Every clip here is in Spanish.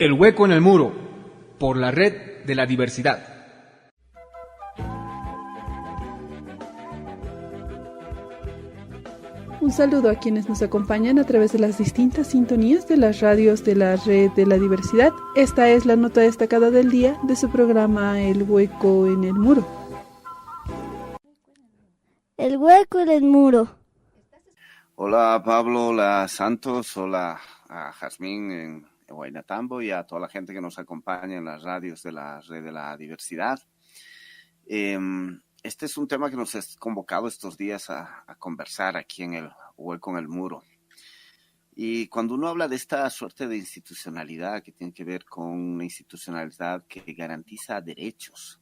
El hueco en el muro, por la red de la diversidad. Un saludo a quienes nos acompañan a través de las distintas sintonías de las radios de la red de la diversidad. Esta es la nota destacada del día de su programa El hueco en el muro. El hueco en el muro. Hola Pablo, hola Santos, hola a Jazmín en Huaynatambo y a toda la gente que nos acompaña en las radios de la red de la diversidad. Este es un tema que nos ha convocado estos días a conversar aquí en el hueco en el muro. Y cuando uno habla de esta suerte de institucionalidad que tiene que ver con una institucionalidad que garantiza derechos,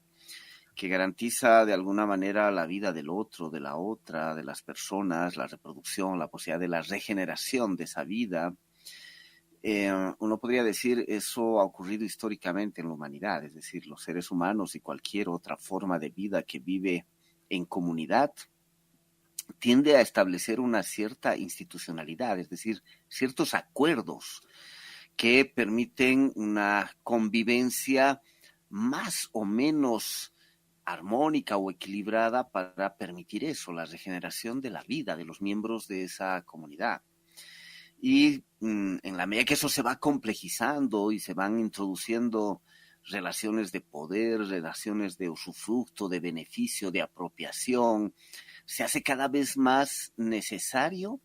que garantiza de alguna manera la vida del otro, de la otra, de las personas, la reproducción, la posibilidad de la regeneración de esa vida, uno podría decir eso ha ocurrido históricamente en la humanidad, es decir, los seres humanos y cualquier otra forma de vida que vive en comunidad tiende a establecer una cierta institucionalidad, es decir, ciertos acuerdos que permiten una convivencia más o menos armónica o equilibrada para permitir eso, la regeneración de la vida de los miembros de esa comunidad. Y en la medida que eso se va complejizando y se van introduciendo relaciones de poder, relaciones de usufructo, de beneficio, de apropiación, se hace cada vez más necesario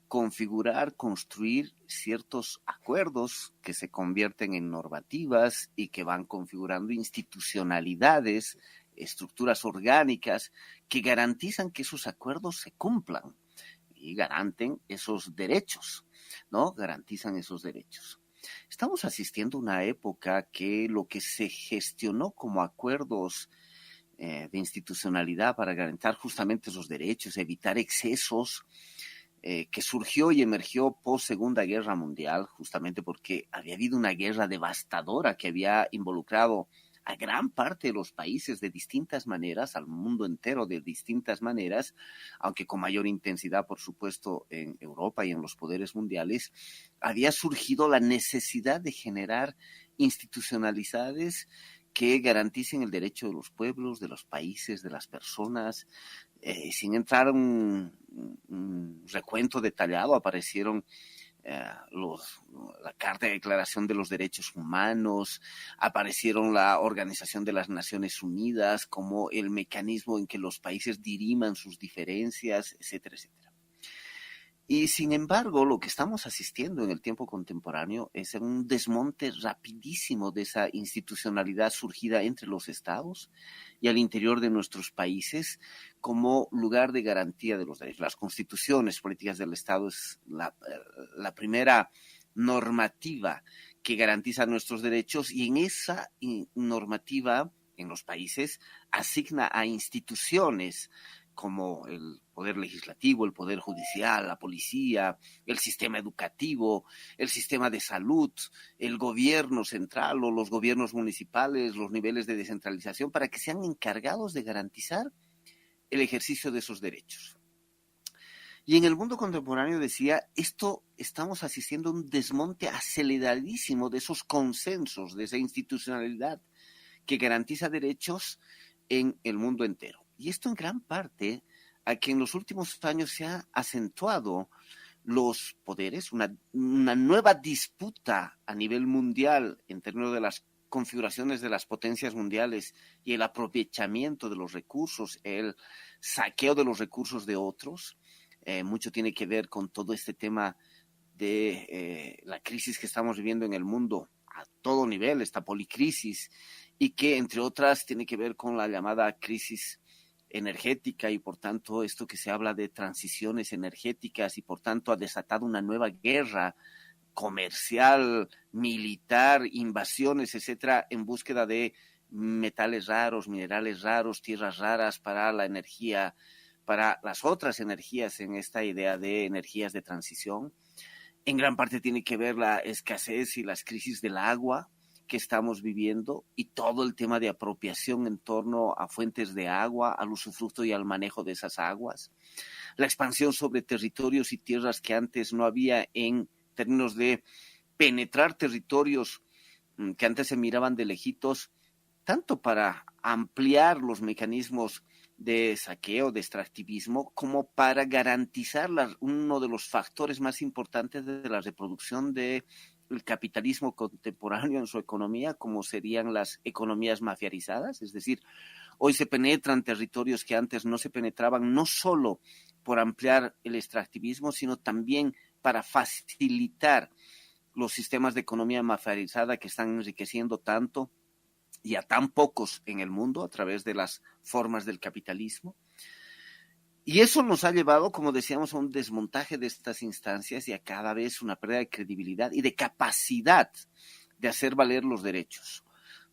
configurar, construir ciertos acuerdos que se convierten en normativas y que van configurando institucionalidades, estructuras orgánicas que garantizan que esos acuerdos se cumplan y garanten esos derechos, ¿no? Garantizan esos derechos. Estamos asistiendo a una época que lo que se gestionó como acuerdos de institucionalidad para garantizar justamente esos derechos, evitar excesos, que surgió y emergió post Segunda Guerra Mundial, justamente porque había habido una guerra devastadora que había involucrado a gran parte de los países de distintas maneras, al mundo entero de distintas maneras, aunque con mayor intensidad, por supuesto, en Europa y en los poderes mundiales, había surgido la necesidad de generar institucionalidades que garanticen el derecho de los pueblos, de los países, de las personas. Sin entrar en un recuento detallado, aparecieron la Carta de Declaración de los Derechos Humanos, aparecieron la Organización de las Naciones Unidas como el mecanismo en que los países diriman sus diferencias, etcétera, etcétera. Y sin embargo, lo que estamos asistiendo en el tiempo contemporáneo es un desmonte rapidísimo de esa institucionalidad surgida entre los estados y al interior de nuestros países como lugar de garantía de los derechos. Las constituciones políticas del Estado es la primera normativa que garantiza nuestros derechos y en esa normativa en los países asigna a instituciones como el poder legislativo, el poder judicial, la policía, el sistema educativo, el sistema de salud, el gobierno central o los gobiernos municipales, los niveles de descentralización, para que sean encargados de garantizar el ejercicio de esos derechos. Y en el mundo contemporáneo decía, estamos asistiendo a un desmonte aceleradísimo de esos consensos, de esa institucionalidad que garantiza derechos en el mundo entero. Y esto en gran parte a que en los últimos años se ha acentuado los poderes, una nueva disputa a nivel mundial en términos de las configuraciones de las potencias mundiales y el aprovechamiento de los recursos, el saqueo de los recursos de otros. Mucho tiene que ver con todo este tema de la crisis que estamos viviendo en el mundo a todo nivel, esta policrisis, y que entre otras tiene que ver con la llamada crisis energética y por tanto esto que se habla de transiciones energéticas y por tanto ha desatado una nueva guerra comercial, militar, invasiones, etcétera, en búsqueda de metales raros, minerales raros, tierras raras para la energía, para las otras energías en esta idea de energías de transición. En gran parte tiene que ver la escasez y las crisis del agua que estamos viviendo y todo el tema de apropiación en torno a fuentes de agua, al usufructo y al manejo de esas aguas. La expansión sobre territorios y tierras que antes no había en términos de penetrar territorios que antes se miraban de lejitos, tanto para ampliar los mecanismos de saqueo, de extractivismo, como para garantizar uno de los factores más importantes de la reproducción del capitalismo contemporáneo en su economía, como serían las economías mafiarizadas. Es decir, hoy se penetran territorios que antes no se penetraban, no solo por ampliar el extractivismo, sino también para facilitar los sistemas de economía mafiarizada que están enriqueciendo tanto y a tan pocos en el mundo a través de las formas del capitalismo. Y eso nos ha llevado, como decíamos, a un desmontaje de estas instancias y a cada vez una pérdida de credibilidad y de capacidad de hacer valer los derechos.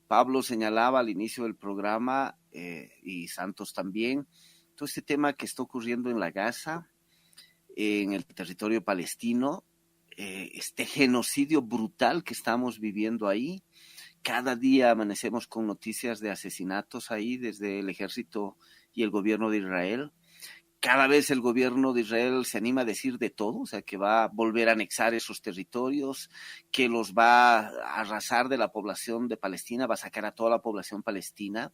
Pablo señalaba al inicio del programa, y Santos también, todo este tema que está ocurriendo en la Gaza, en el territorio palestino, este genocidio brutal que estamos viviendo ahí. Cada día amanecemos con noticias de asesinatos ahí desde el ejército y el gobierno de Israel. Cada vez el gobierno de Israel se anima a decir de todo, o sea, que va a volver a anexar esos territorios, que los va a arrasar de la población de Palestina, va a sacar a toda la población palestina.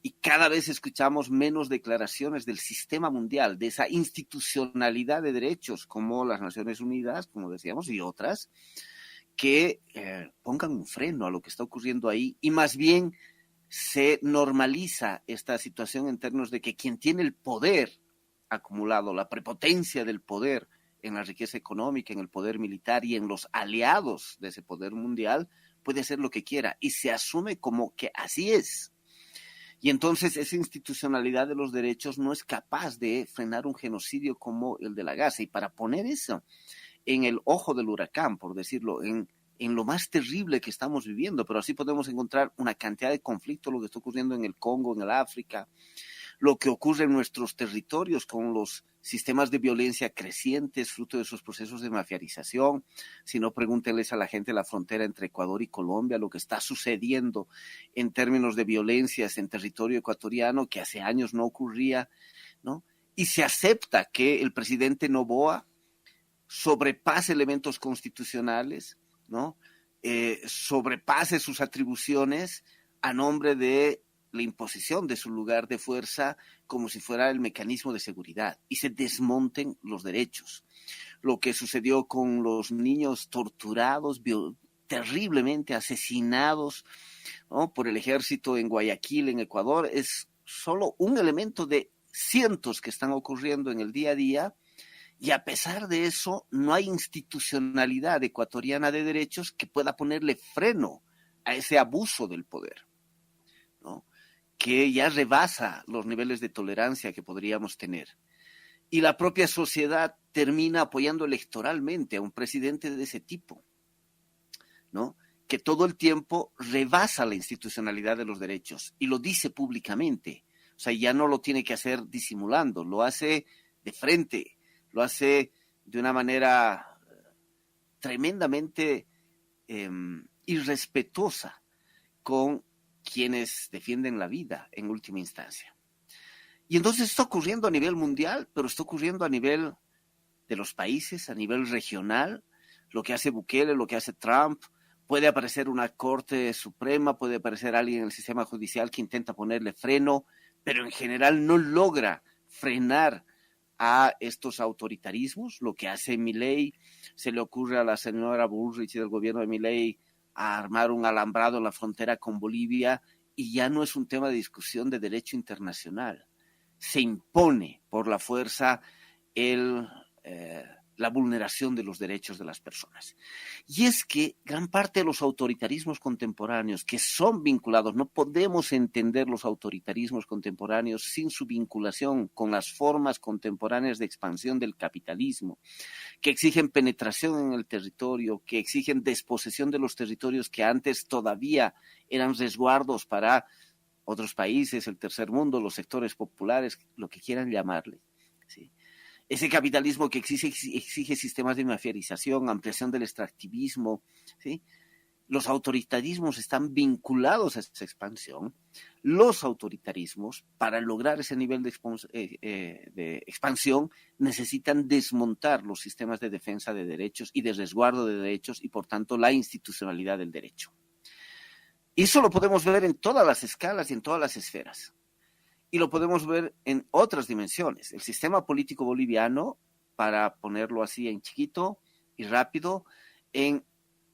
Y cada vez escuchamos menos declaraciones del sistema mundial, de esa institucionalidad de derechos como las Naciones Unidas, como decíamos, y otras, que pongan un freno a lo que está ocurriendo ahí y más bien se normaliza esta situación en términos de que quien tiene el poder acumulado, la prepotencia del poder en la riqueza económica, en el poder militar y en los aliados de ese poder mundial, puede hacer lo que quiera y se asume como que así es. Y entonces esa institucionalidad de los derechos no es capaz de frenar un genocidio como el de la Gaza. Y para poner eso en el ojo del huracán, por decirlo, en lo más terrible que estamos viviendo, pero así podemos encontrar una cantidad de conflictos, lo que está ocurriendo en el Congo, en el África, lo que ocurre en nuestros territorios con los sistemas de violencia crecientes, fruto de esos procesos de mafiarización. Si no, pregúntenles a la gente de la frontera entre Ecuador y Colombia lo que está sucediendo en términos de violencias en territorio ecuatoriano que hace años no ocurría, ¿no? Y se acepta que el presidente Noboa sobrepase elementos constitucionales, ¿no? Sobrepase sus atribuciones a nombre de la imposición de su lugar de fuerza como si fuera el mecanismo de seguridad y se desmonten los derechos. Lo que sucedió con los niños torturados, terriblemente asesinados, ¿no?, por el ejército en Guayaquil, en Ecuador, es solo un elemento de cientos que están ocurriendo en el día a día. Y a pesar de eso, no hay institucionalidad ecuatoriana de derechos que pueda ponerle freno a ese abuso del poder, ¿no?, que ya rebasa los niveles de tolerancia que podríamos tener. Y la propia sociedad termina apoyando electoralmente a un presidente de ese tipo, ¿no?, que todo el tiempo rebasa la institucionalidad de los derechos y lo dice públicamente. O sea, ya no lo tiene que hacer disimulando, lo hace de frente, lo hace de una manera tremendamente irrespetuosa con quienes defienden la vida en última instancia. Y entonces está ocurriendo a nivel mundial, pero está ocurriendo a nivel de los países, a nivel regional, lo que hace Bukele, lo que hace Trump. Puede aparecer una Corte Suprema, puede aparecer alguien en el sistema judicial que intenta ponerle freno, pero en general no logra frenar a estos autoritarismos. Lo que hace Milei, se le ocurre a la señora Bullrich del gobierno de Milei a armar un alambrado en la frontera con Bolivia y ya no es un tema de discusión de derecho internacional. Se impone por la fuerza la vulneración de los derechos de las personas. Y es que gran parte de los autoritarismos contemporáneos que son vinculados, no podemos entender los autoritarismos contemporáneos sin su vinculación con las formas contemporáneas de expansión del capitalismo, que exigen penetración en el territorio, que exigen desposesión de los territorios que antes todavía eran resguardos para otros países, el tercer mundo, los sectores populares, lo que quieran llamarle, ¿sí? Ese capitalismo que exige sistemas de mafiarización, ampliación del extractivismo, ¿sí? Los autoritarismos están vinculados a esa expansión. Los autoritarismos, para lograr ese nivel de expansión, necesitan desmontar los sistemas de defensa de derechos y de resguardo de derechos y, por tanto, la institucionalidad del derecho. Eso lo podemos ver en todas las escalas y en todas las esferas. Y lo podemos ver en otras dimensiones. El sistema político boliviano, para ponerlo así en chiquito y rápido, en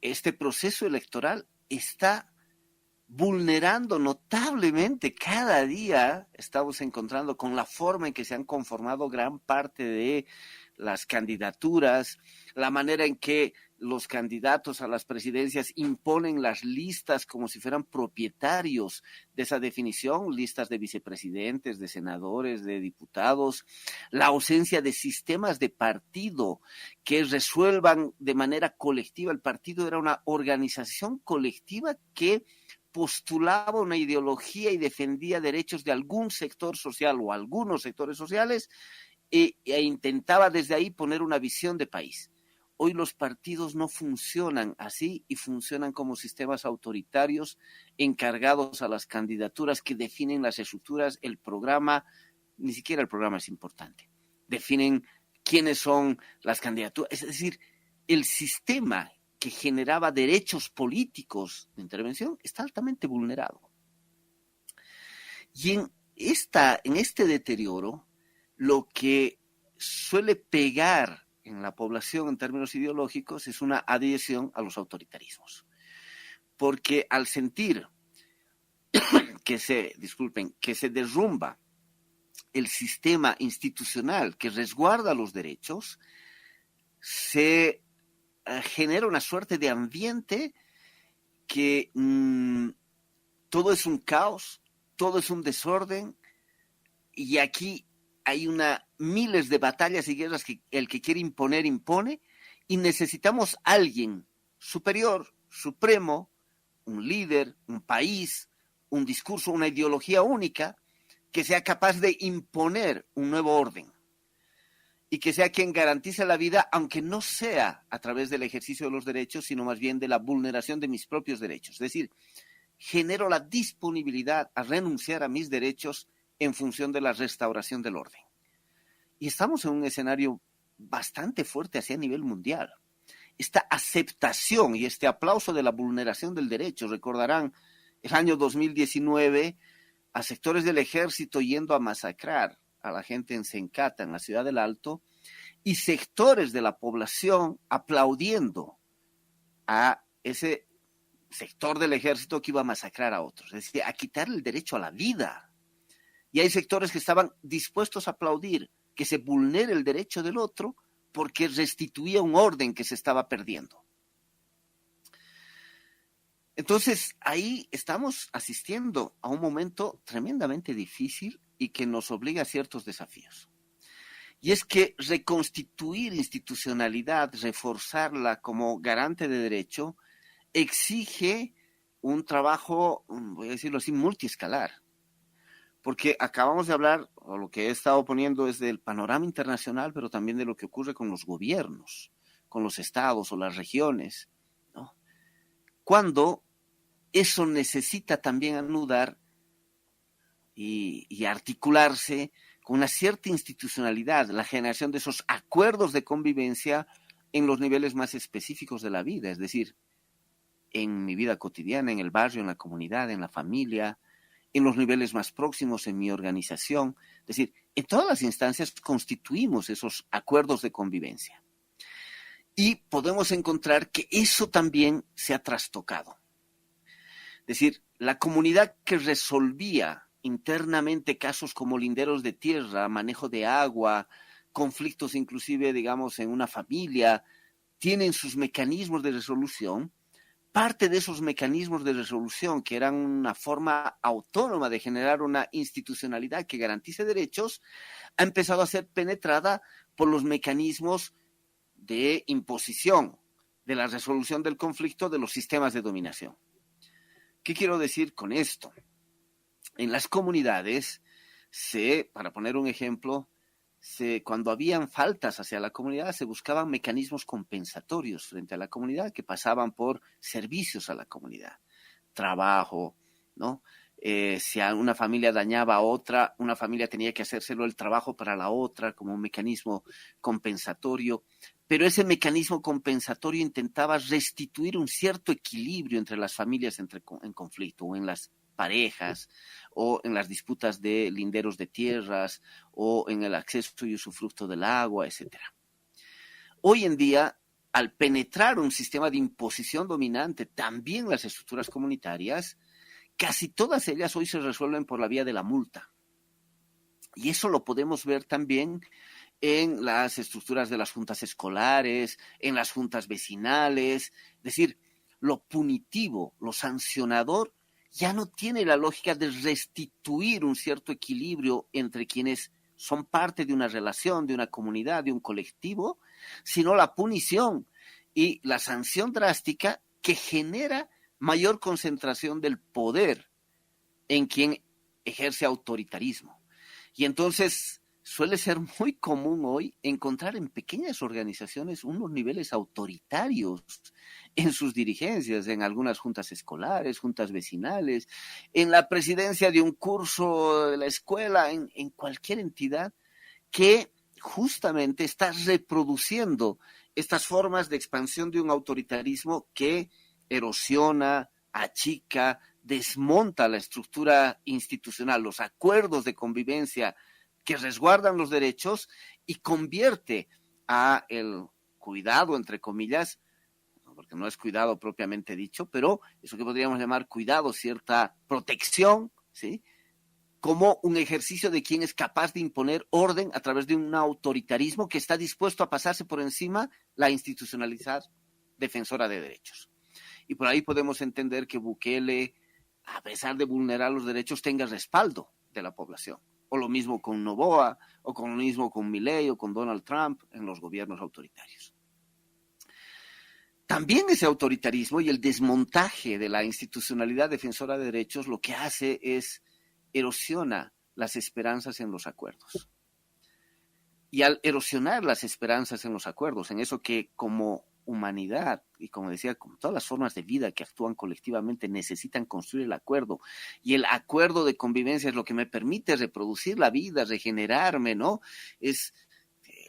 este proceso electoral está vulnerando notablemente cada día. Estamos encontrando con la forma en que se han conformado gran parte de las candidaturas, la manera en que los candidatos a las presidencias imponen las listas como si fueran propietarios de esa definición, listas de vicepresidentes, de senadores, de diputados, la ausencia de sistemas de partido que resuelvan de manera colectiva. El partido era una organización colectiva que postulaba una ideología y defendía derechos de algún sector social o algunos sectores sociales e intentaba desde ahí poner una visión de país. Hoy los partidos no funcionan así y funcionan como sistemas autoritarios encargados a las candidaturas que definen las estructuras, el programa. Ni siquiera el programa es importante. Definen quiénes son las candidaturas. Es decir, el sistema que generaba derechos políticos de intervención está altamente vulnerado. Y en este deterioro, lo que suele pegar en la población en términos ideológicos es una adhesión a los autoritarismos. Porque al sentir que se derrumba el sistema institucional que resguarda los derechos, se genera una suerte de ambiente que todo es un caos, todo es un desorden, y aquí hay miles de batallas y guerras que el que quiere imponer, impone, y necesitamos alguien superior, supremo, un líder, un país, un discurso, una ideología única, que sea capaz de imponer un nuevo orden y que sea quien garantice la vida, aunque no sea a través del ejercicio de los derechos, sino más bien de la vulneración de mis propios derechos. Es decir, genero la disponibilidad a renunciar a mis derechos en función de la restauración del orden. Y estamos en un escenario bastante fuerte así a nivel mundial. Esta aceptación y este aplauso de la vulneración del derecho, recordarán el año 2019 a sectores del ejército yendo a masacrar a la gente en Sencata, en la ciudad del Alto, y sectores de la población aplaudiendo a ese sector del ejército que iba a masacrar a otros, es decir, a quitarle el derecho a la vida. Y hay sectores que estaban dispuestos a aplaudir que se vulnere el derecho del otro porque restituía un orden que se estaba perdiendo. Entonces, ahí estamos asistiendo a un momento tremendamente difícil y que nos obliga a ciertos desafíos. Y es que reconstituir institucionalidad, reforzarla como garante de derecho, exige un trabajo, voy a decirlo así, multiescalar. Porque acabamos de hablar, o lo que he estado poniendo es del panorama internacional, pero también de lo que ocurre con los gobiernos, con los estados o las regiones, ¿no? Cuando eso necesita también anudar y articularse con una cierta institucionalidad, la generación de esos acuerdos de convivencia en los niveles más específicos de la vida, es decir, en mi vida cotidiana, en el barrio, en la comunidad, en la familia, en los niveles más próximos, en mi organización. Es decir, en todas las instancias constituimos esos acuerdos de convivencia. Y podemos encontrar que eso también se ha trastocado. Es decir, la comunidad que resolvía internamente casos como linderos de tierra, manejo de agua, conflictos inclusive, digamos, en una familia, tienen sus mecanismos de resolución. Parte de esos mecanismos de resolución, que eran una forma autónoma de generar una institucionalidad que garantice derechos, ha empezado a ser penetrada por los mecanismos de imposición, de la resolución del conflicto, de los sistemas de dominación. ¿Qué quiero decir con esto? En las comunidades, para poner un ejemplo, cuando habían faltas hacia la comunidad, se buscaban mecanismos compensatorios frente a la comunidad que pasaban por servicios a la comunidad, trabajo, ¿no? Si a una familia dañaba a otra, una familia tenía que hacérselo el trabajo para la otra como un mecanismo compensatorio. pero ese mecanismo compensatorio intentaba restituir un cierto equilibrio entre las familias en conflicto, o en las parejas, o en las disputas de linderos de tierras, o en el acceso y usufructo del agua, etc. Hoy en día, al penetrar un sistema de imposición dominante, también las estructuras comunitarias, casi todas ellas hoy se resuelven por la vía de la multa. Y eso lo podemos ver también en las estructuras de las juntas escolares, en las juntas vecinales. Es decir, lo punitivo, lo sancionador, ya no tiene la lógica de restituir un cierto equilibrio entre quienes son parte de una relación, de una comunidad, de un colectivo, sino la punición y la sanción drástica que genera mayor concentración del poder en quien ejerce autoritarismo. Y entonces suele ser muy común hoy encontrar en pequeñas organizaciones unos niveles autoritarios en sus dirigencias, en algunas juntas escolares, juntas vecinales, en la presidencia de un curso de la escuela, en cualquier entidad que justamente está reproduciendo estas formas de expansión de un autoritarismo que erosiona, achica, desmonta la estructura institucional, los acuerdos de convivencia que resguardan los derechos y convierte a el cuidado, entre comillas, porque no es cuidado propiamente dicho, pero eso que podríamos llamar cuidado, cierta protección, ¿sí?, como un ejercicio de quien es capaz de imponer orden a través de un autoritarismo que está dispuesto a pasarse por encima la institucionalidad defensora de derechos. Y por ahí podemos entender que Bukele, a pesar de vulnerar los derechos, tenga respaldo de la población. O lo mismo con Noboa, o con lo mismo con Milei, o con Donald Trump en los gobiernos autoritarios. También ese autoritarismo y el desmontaje de la institucionalidad defensora de derechos lo que hace es erosiona las esperanzas en los acuerdos. Y al erosionar las esperanzas en los acuerdos, en eso que como humanidad, y como decía, como todas las formas de vida que actúan colectivamente necesitan construir el acuerdo, y el acuerdo de convivencia es lo que me permite reproducir la vida, regenerarme, ¿no? Es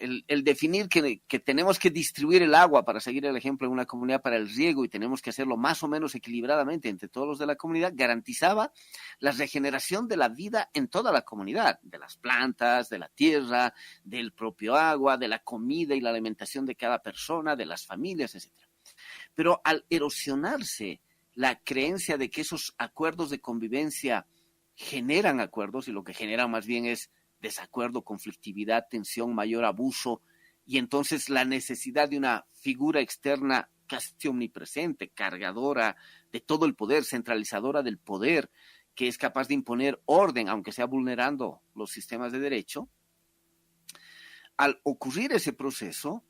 el definir que tenemos que distribuir el agua, para seguir el ejemplo, en una comunidad para el riego, y tenemos que hacerlo más o menos equilibradamente entre todos los de la comunidad, garantizaba la regeneración de la vida en toda la comunidad, de las plantas, de la tierra, del propio agua, de la comida y la alimentación de cada persona, de las familias, etc. Pero al erosionarse la creencia de que esos acuerdos de convivencia generan acuerdos, y lo que generan más bien es desacuerdo, conflictividad, tensión, mayor abuso, y entonces la necesidad de una figura externa casi omnipresente, cargadora de todo el poder, centralizadora del poder, que es capaz de imponer orden, aunque sea vulnerando los sistemas de derecho. Al ocurrir ese proceso,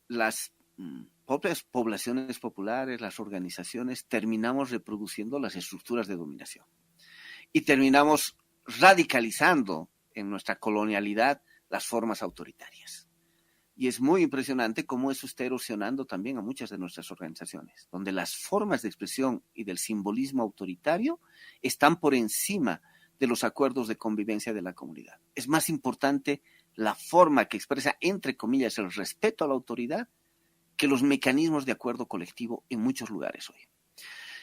las propias poblaciones populares, las organizaciones, terminamos reproduciendo las estructuras de dominación y terminamos radicalizando en nuestra colonialidad las formas autoritarias. Y es muy impresionante cómo eso está erosionando también a muchas de nuestras organizaciones, donde las formas de expresión y del simbolismo autoritario están por encima de los acuerdos de convivencia de la comunidad. Es más importante la forma que expresa, entre comillas, el respeto a la autoridad que los mecanismos de acuerdo colectivo en muchos lugares hoy.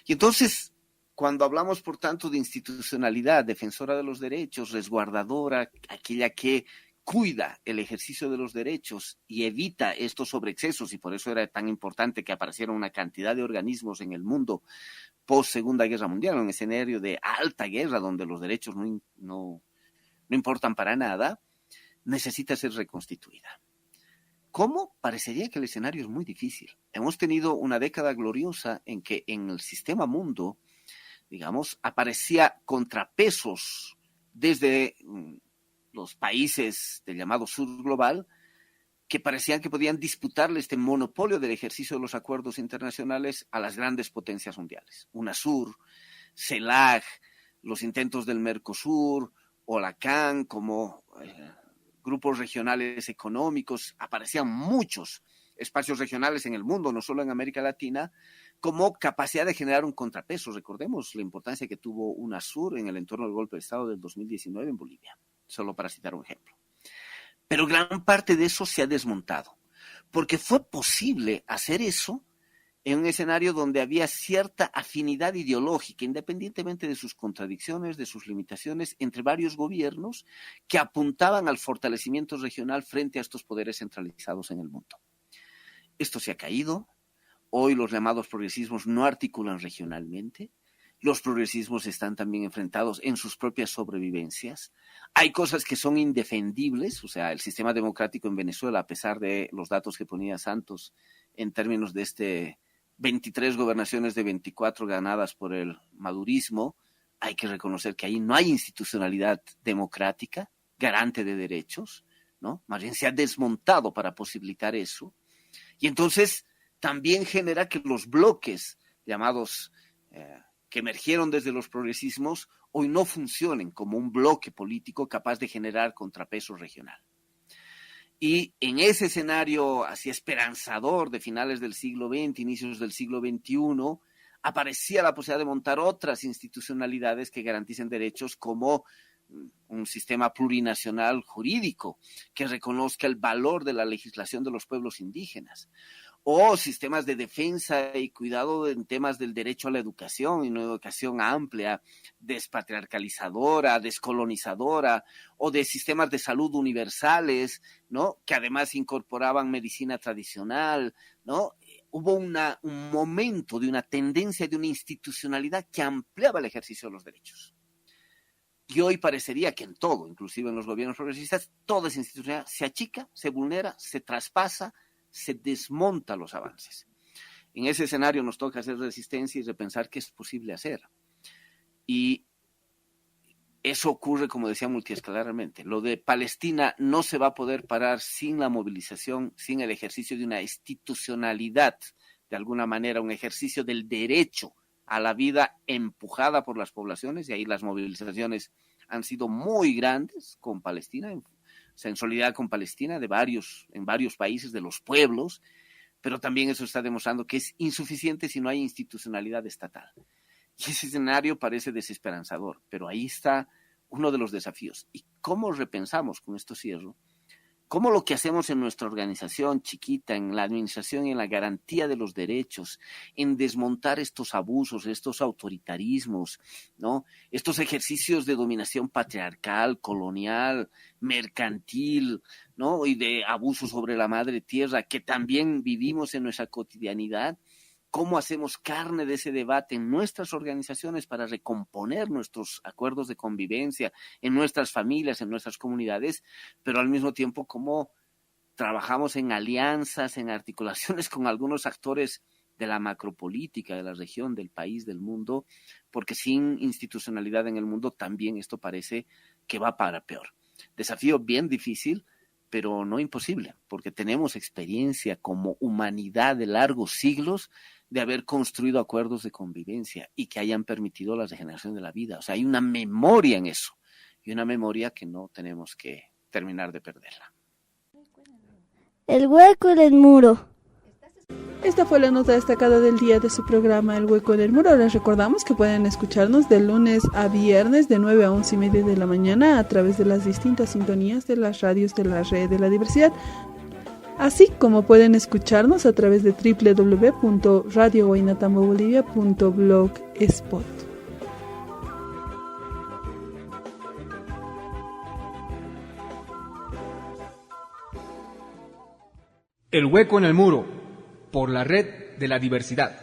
Y entonces, cuando hablamos, por tanto, de institucionalidad defensora de los derechos, resguardadora, aquella que cuida el ejercicio de los derechos y evita estos sobreexcesos, y por eso era tan importante que apareciera una cantidad de organismos en el mundo post Segunda Guerra Mundial, en un escenario de alta guerra donde los derechos no importan para nada, necesita ser reconstituida. ¿Cómo? Parecería que el escenario es muy difícil. Hemos tenido una década gloriosa en que en el sistema mundo, digamos, aparecía contrapesos desde los países del llamado sur global que parecían que podían disputarle este monopolio del ejercicio de los acuerdos internacionales a las grandes potencias mundiales. UNASUR, CELAC, los intentos del Mercosur o la CAN como grupos regionales económicos. Aparecían muchos espacios regionales en el mundo, no solo en América Latina, como capacidad de generar un contrapeso. Recordemos la importancia que tuvo UNASUR en el entorno del golpe de Estado del 2019 en Bolivia, solo para citar un ejemplo. Pero gran parte de eso se ha desmontado, porque fue posible hacer eso en un escenario donde había cierta afinidad ideológica, independientemente de sus contradicciones, de sus limitaciones, entre varios gobiernos que apuntaban al fortalecimiento regional frente a estos poderes centralizados en el mundo. Esto se ha caído. Hoy los llamados progresismos no articulan regionalmente. Los progresismos están también enfrentados en sus propias sobrevivencias. Hay cosas que son indefendibles, o sea, el sistema democrático en Venezuela, a pesar de los datos que ponía Santos en términos de 23 gobernaciones de 24 ganadas por el madurismo, hay que reconocer que ahí no hay institucionalidad democrática, garante de derechos, ¿no? Más bien se ha desmontado para posibilitar eso. Y entonces también genera que los bloques llamados que emergieron desde los progresismos hoy no funcionen como un bloque político capaz de generar contrapeso regional. Y en ese escenario así esperanzador de finales del siglo XX, inicios del siglo XXI, aparecía la posibilidad de montar otras institucionalidades que garanticen derechos como un sistema plurinacional jurídico que reconozca el valor de la legislación de los pueblos indígenas, o sistemas de defensa y cuidado en temas del derecho a la educación, y una educación amplia, despatriarcalizadora, descolonizadora, o de sistemas de salud universales, ¿no? Que además incorporaban medicina tradicional, ¿no? Hubo un momento de una tendencia de una institucionalidad que ampliaba el ejercicio de los derechos. Y hoy parecería que en todo, inclusive en los gobiernos progresistas, toda esa institucionalidad se achica, se vulnera, se traspasa, se desmonta los avances. En ese escenario nos toca hacer resistencia y repensar qué es posible hacer. Y eso ocurre, como decía, multiescalarmente. Lo de Palestina no se va a poder parar sin la movilización, sin el ejercicio de una institucionalidad, de alguna manera, un ejercicio del derecho a la vida empujada por las poblaciones, y ahí las movilizaciones han sido muy grandes con Palestina, en solidaridad con Palestina, en varios países, de los pueblos, pero también eso está demostrando que es insuficiente si no hay institucionalidad estatal. Y ese escenario parece desesperanzador, pero ahí está uno de los desafíos. ¿Y cómo repensamos, con esto cierro, cómo lo que hacemos en nuestra organización chiquita, en la administración y en la garantía de los derechos, en desmontar estos abusos, estos autoritarismos, ¿no? Estos ejercicios de dominación patriarcal, colonial, mercantil, ¿no? Y de abuso sobre la madre tierra, que también vivimos en nuestra cotidianidad? ¿Cómo hacemos carne de ese debate en nuestras organizaciones para recomponer nuestros acuerdos de convivencia en nuestras familias, en nuestras comunidades, pero al mismo tiempo cómo trabajamos en alianzas, en articulaciones con algunos actores de la macropolítica, de la región, del país, del mundo, porque sin institucionalidad en el mundo también esto parece que va para peor. Desafío bien difícil, pero no imposible, porque tenemos experiencia como humanidad de largos siglos de haber construido acuerdos de convivencia y que hayan permitido la regeneración de la vida. O sea, hay una memoria en eso, y una memoria que no tenemos que terminar de perderla. El hueco en el muro. Esta fue la nota destacada del día de su programa El Hueco en el Muro. Les recordamos que pueden escucharnos de lunes a viernes de 9 a 11:30 de la mañana a través de las distintas sintonías de las radios de la Red de la Diversidad, así como pueden escucharnos a través de www.radioguaynatambobolivia.blogspot. El Hueco en el Muro, por la Red de la Diversidad.